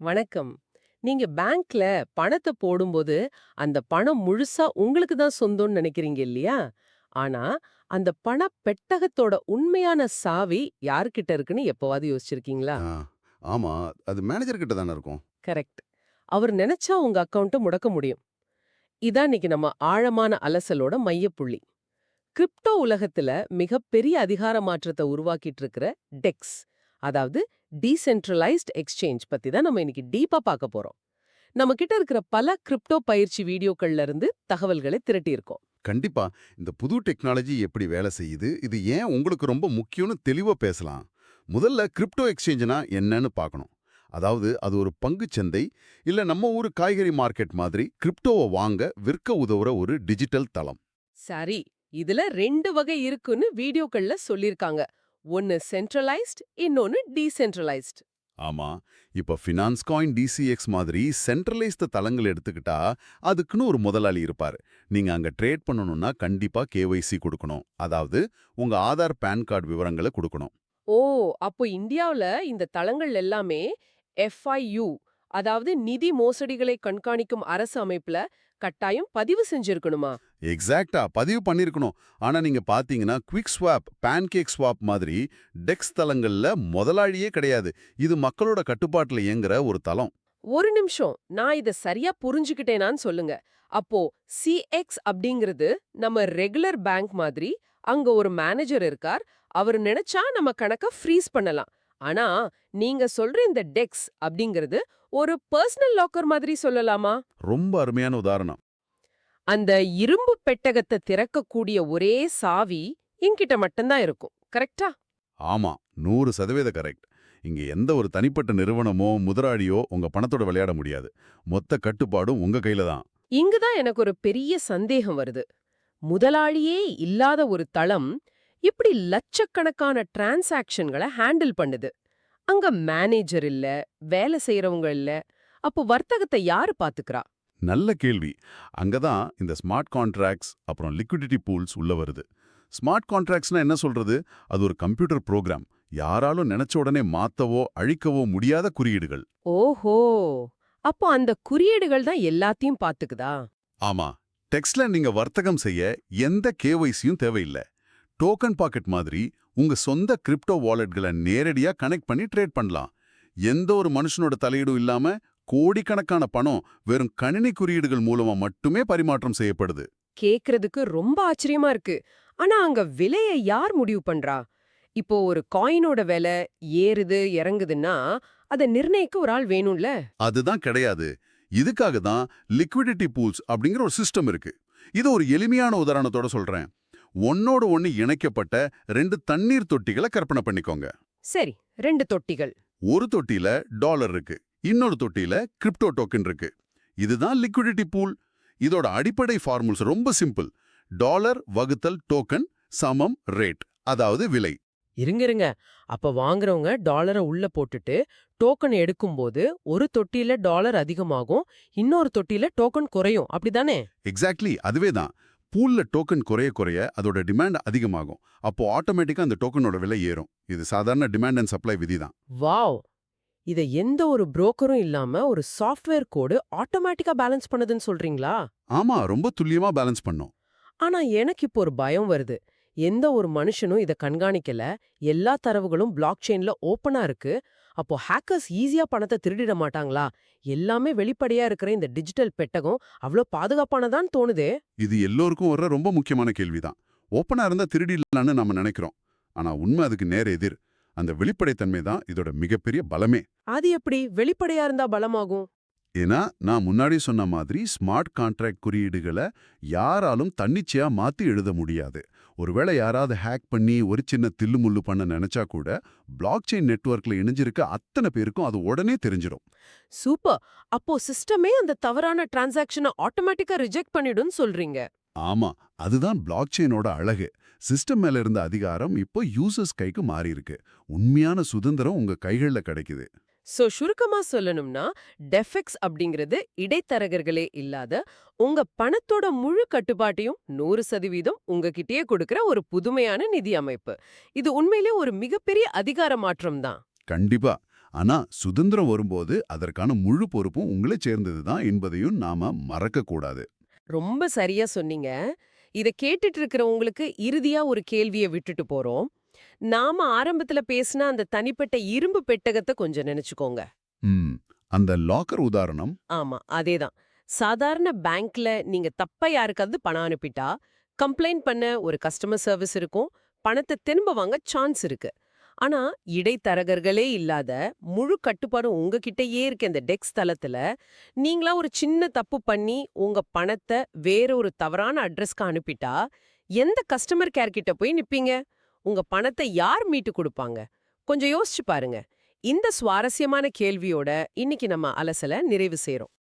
வணக்கம். நீங்க பேங்க்ல பணத்த போடும்போது, அந்த பணம் முழுசா உங்களுக்கு தான் சொந்தம்னு நினைக்கிறீங்க இல்லையா? ஆனா, அந்த பண பெட்டகத்தோட உண்மையான சாவி யார்கிட்ட இருக்குன்னு எப்பவாவது யோசிச்சிருக்கீங்களா? ஆ, ஆமா. அது மேனேஜர் கிட்ட தானே இருக்கும். கரெக்ட். அவர் நினைச்சா உங்க அக்கவுண்ட்ட முடக்க முடியும். இதான் இன்னைக்கு நம்ம ஆழமான அலசலோட மையப்புள்ளி. கிரிப்டோ உலகத்துல மிகப்பெரிய அதிகார மாற்றத்த உருவாக்கிட்டு இருக்கிற டெக்ஸ், அதாவது டீசென்ட்ரலைஸ்ட் எக்ஸ்சேஞ்ச் பத்தி தான் நம்ம இன்னைக்கு டீப்பா பார்க்க போறோம். நம்ம கிட்ட இருக்கிற பல கிரிப்டோ பயிற்சி வீடியோக்கள்ல இருந்து தகவல்களை திரட்டியிருக்கோம். கண்டிப்பா. இந்த புது டெக்னாலஜி எப்படி வேலை செய்யுது? இது ஏன் உங்களுக்கு ரொம்ப முக்கியம்னு தெளிவா பேசலாம். முதல்ல கிரிப்டோ எக்ஸ்சேஞ்சுனா என்னன்னு பார்க்கணும். அதாவது அது ஒரு பங்குச் சந்தை, இல்ல நம்ம ஊரு காய்கறி மார்க்கெட் மாதிரி கிரிப்டோவ வாங்க, விற்க உதவுற ஒரு டிஜிட்டல் தளம். சரி, இதுல 2 வகை இருக்குன்னு வீடியோக்கள்ல சொல்லிருக்காங்க. ஒன்னு சென்ட்ரலைஸ்ட், இன்னொன்னு டீசென்ட்ரலைஸ்ட். ஆமா. இப்ப ஃபினான்ஸ் காயின் டிசிஎக்ஸ் மாதிரி சென்ட்ரலைஸ்டு தளங்கள் எடுத்துக்கிட்டா, அதுக்குன்னு ஒரு முதலாளி இருப்பாரு. நீங்க அங்க ட்ரேட் பண்ணணும்னா கண்டிப்பா கேஒய்சி குடுக்கணும். அதாவது உங்க ஆதார், பான் கார்டு விவரங்கள குடுக்கணும். ஓ, அப்போ இந்தியாவுல இந்த தளங்கள் எல்லாமே FIU, அதாவது நிதி மோசடிகளை கண்காணிக்கும் அரசு அமைப்புல கட்டாயம் பதிவு செஞ்சிருக்கணுமா? எக்ஸாக்ட்டா பதிவு பண்ணியிருக்கணும். ஆனா நீங்க பார்த்தீங்கன்னா, குவிக் ஸ்வாப், பேன்கேக் ஸ்வாப் மாதிரி டெக்ஸ் தளங்கள்ல முதலாளியே கிடையாது. இது மக்களோட கட்டுப்பாட்டுல இயங்குற ஒரு தளம். ஒரு நிமிஷம், நான் இத சரியா புரிஞ்சுக்கிட்டேனான்னு சொல்லுங்க. அப்போ CX அப்படிங்கிறது நம்ம ரெகுலர் பேங்க் மாதிரி, அங்க ஒரு மேனேஜர் இருக்கார். அவர் நினைச்சா நம்ம கணக்க ஃப்ரீஸ் பண்ணலாம். ஆனா, நீங்க சொல்ற இந்த டெக்ஸ் அப்படிங்கிறது ஒரு பர்சனல் லாக்கர் மாதிரி சொல்லலாமா? ரொம்ப அருமையான உதாரணம். அந்த இரும்பு பெட்டகத்த திறக்கக்கூடிய ஒரே சாவி என்கிட்ட மட்டும்தான் இருக்கும். கரெக்ட்டா? ஆமா, 100% கரெக்ட். இங்க எந்த ஒரு தனிப்பட்ட நிறுவனமோ, முதலாளியோ உங்க பணத்தோட விளையாட முடியாது. மொத்த கட்டுப்பாடும் உங்க கையில தான். இங்க தான் எனக்கு ஒரு பெரிய சந்தேகம் வருது. முதலாளியே இல்லாத ஒரு தளம் இப்படி லட்சக்கணக்கான டிரான்சாக்ஷன்களை ஹேண்டில் பண்ணுது. அங்க மேனேஜர் இல்ல, வேலை செய்யறவங்க இல்ல. அப்போ வர்த்தகத்தை யாரு பாத்துக்கிறா? நல்ல கேள்வி. அங்க தான் இந்த ஸ்மார்ட் கான்ட்ராக்ட்ஸ், அப்புறம் லிக்விடிட்டி பூல்ஸ் உள்ள வருது. ஸ்மார்ட் கான்ட்ராக்ட்ஸ்னா என்ன சொல்றது? அது ஒரு கம்ப்யூட்டர் புரோகிராம். யாராலும் நினைச்ச உடனே மாத்தவோ, அழிக்கவோ முடியாத குறியீடுகள். ஓஹோ, அப்போ அந்த குறியீடுகள் தான் எல்லாத்தையும் பாத்துக்குதா? ஆமா. டெக்ஸ்ட்ல நீங்க வர்த்தகம் செய்ய எந்த கேஒய்சியும் தேவையில்ல. டோக்கன் பாக்கெட் மாதிரி உங்க சொந்த கிரிப்டோ வாலெட்களை நேரடியா கனெக்ட் பண்ணி ட்ரேட் பண்ணலாம். எந்த ஒரு மனுஷனோட தலையீடும் இல்லாம கோடிக்கணக்கான பணம் வெறும் கணினி குறியீடுகள் மூலமா மட்டுமே பரிமாற்றம் செய்யப்படுது. கேக்குறதுக்கு ரொம்ப ஆச்சரியமா இருக்கு. ஆனா அங்க விலைய யார் முடிவு பண்றா? இப்போ ஒரு காயினோட விலை ஏறுது இறங்குதுன்னா அத நிர்ணயிக்க ஒரு ஆள் வேணும்ல? அதுதான் கிடையாது. இதுக்காக தான் லிக்விடிட்டி பூல்ஸ் அப்படிங்கிற ஒரு சிஸ்டம் இருக்கு. இது ஒரு எளிமையான உதாரணத்தோட சொல்றேன். ஒன்னோடு ஒன்னு இணைக்கப்பட்ட 2 தண்ணீர் தொட்டிகளை கற்பனை பண்ணிக்கோங்க. சரி, 2 தொட்டிகள். ஒரு தொட்டியில டாலர் இருக்கு, இன்னொரு தொட்டியில கிரிப்டோ டோக்கன் இருக்கு. இதுதான் லிக்விடிட்டி பூல். இதோட அடிப்படை ஃபார்முல்ஸ் ரொம்ப சிம்பிள். டாலர் வகுத்தல் டோக்கன் சமம் ரேட், அதாவது விலை. இருங்க. அப்ப வாங்குறவங்க டாலர உள்ள போட்டுட்டு டோக்கன் எடுக்கும்போது ஒரு தொட்டியில டாலர் அதிகமாகும், இன்னொரு தொட்டியில டோக்கன் குறையும். அப்படிதானே? எக்ஸாக்ட்லி அதுவே தான். பூல்ல டோக்கன் குறைய குறைய அதோட டிமாண்ட் அதிகமாகும். அப்போ ஆட்டோமேட்டிக்கா அந்த டோக்கனோட விலை ஏறும். இது சாதாரண டிமாண்ட் அண்ட் சப்ளை விதி தான். வாவ்! இத எந்த ஒரு புரோக்கரும் இல்லாம ஒரு சாஃப்ட்வேர் கோடு ஆட்டோமேட்டிக்கா பேலன்ஸ் பண்ணுதுன்னு சொல்றீங்களா? ஆமா, ரொம்ப துல்லியமா பேலன்ஸ் பண்ணும். ஆனா எனக்கு இப்போ ஒரு பயம் வருது. எந்த ஒரு மனுஷனும் இத கண்காணிக்கல. எல்லா தரவுகளும் பிளாக் செயின்ல ஓப்பனா இருக்கு. அப்போ ஹேக்கர்ஸ் ஈஸியா பணத்த திருடிட மாட்டாங்களா? எல்லாமே வெளிப்படையா இருக்கிற இந்த டிஜிட்டல் பெட்டகம் அவ்ளோ பாதுகாப்பானதான்னு தோணுதே. இது எல்லோருக்கும் வர்ற ரொம்ப முக்கியமான கேள்விதான். ஓப்பனா இருந்தா திருடிடலான்னு நாம நினைக்கிறோம். ஆனா உண்மை அதுக்கு நேர் எதிர். அந்த வெளிப்படைத்தன்மை தான் இதோட மிகப்பெரிய பலமே. அது எப்படி வெளிப்படையா இருந்தா பலமாகும்? ஏன்னா நான் முன்னாடி சொன்ன மாதிரி ஸ்மார்ட் கான்ட்ராக்ட் குறியீடுகளை யாராலும் தன்னிச்சையா மாத்தி எழுத முடியாது. ஒருவேளை யாராவது ஹேக் பண்ணி ஒரு சின்ன தில்லுமுள்ளு பண்ண நினைச்சா கூட பிளாக் செயின் நெட்வொர்க்ல இணைஞ்சிருக்க அத்தனை பேருக்கும் அது உடனே தெரிஞ்சிடும். சூப்பர். அப்போ சிஸ்டமே அந்த தவறான டிரான்சாக்ஷன ஆட்டோமேட்டிக்கா ரிஜெக்ட் பண்ணிடும்னு சொல்றீங்க. ஆமா, அதுதான் பிளாக் செயினோட அழகு. சிஸ்டம் மேல இருந்த அதிகாரம் இப்போ யூசர்ஸ் கைக்கு மாறி இருக்கு. உண்மையான சுதந்திரம் உங்க கைகள்ல கிடைக்குது. சுருக்கமா சொல்லணும்னா, டெஃபெக்ஸ் அப்படிங்கிறது இடைத்தரகர்களே இல்லாத உங்க பணத்தோட முழு கட்டுப்பாட்டையும் 100% உங்ககிட்டயே கொடுக்கிற ஒரு புதுமையான நிதி அமைப்பு. இது உண்மையிலே ஒரு மிகப்பெரிய அதிகார மாற்றம் தான். கண்டிப்பா. ஆனா சுதந்திரம் வரும்போது அதற்கான முழு பொறுப்பும் உங்களை சேர்ந்ததுதான் என்பதையும் நாம மறக்க கூடாது. ரொம்ப சரியா சொன்னீங்க. இத கேட்டுட்டு இருக்கிற உங்களுக்கு இறுதியா ஒரு கேள்விய விட்டுட்டு போறோம். நாம ஆரம்பத்துல பேசின அந்த தனிப்பட்ட இரும்பு பெட்டகத்த கொஞ்சம் நினைச்சுக்கோங்க. ம். அந்த லாக்கர் உதாரணம். ஆமா, அதேதான். சாதாரண பேங்க்ல நீங்க தப்பா யாருக்காவது பணம் அனுப்பிட்டா, கம்ப்ளைண்ட் பண்ண ஒரு கஸ்டமர் சர்வீஸ் இருக்கும். பணத்த திரும்ப வாங்க சான்ஸ் இருக்கு. ஆனா, இடைத்தரகர்களே இல்லாத முழு கட்டுப்பாடும் உங்ககிட்டயே இருக்க இந்த டெக்ஸ் தளத்துல, நீங்களா ஒரு சின்ன தப்பு பண்ணி உங்க பணத்த வேற ஒரு தவறான அட்ரஸ்க்கு அனுப்பிட்டா, எந்த கஸ்டமர் கேர் கிட்ட போய் நிப்பீங்க? உங்க பணத்த யார் மீட்டு குடுப்பாங்க? கொஞ்சம் யோசிச்சு பாருங்க. இந்த சுவாரஸ்யமான கேள்வியோட இன்னைக்கு நம்ம அலசல நிறைவு செய்றோம்.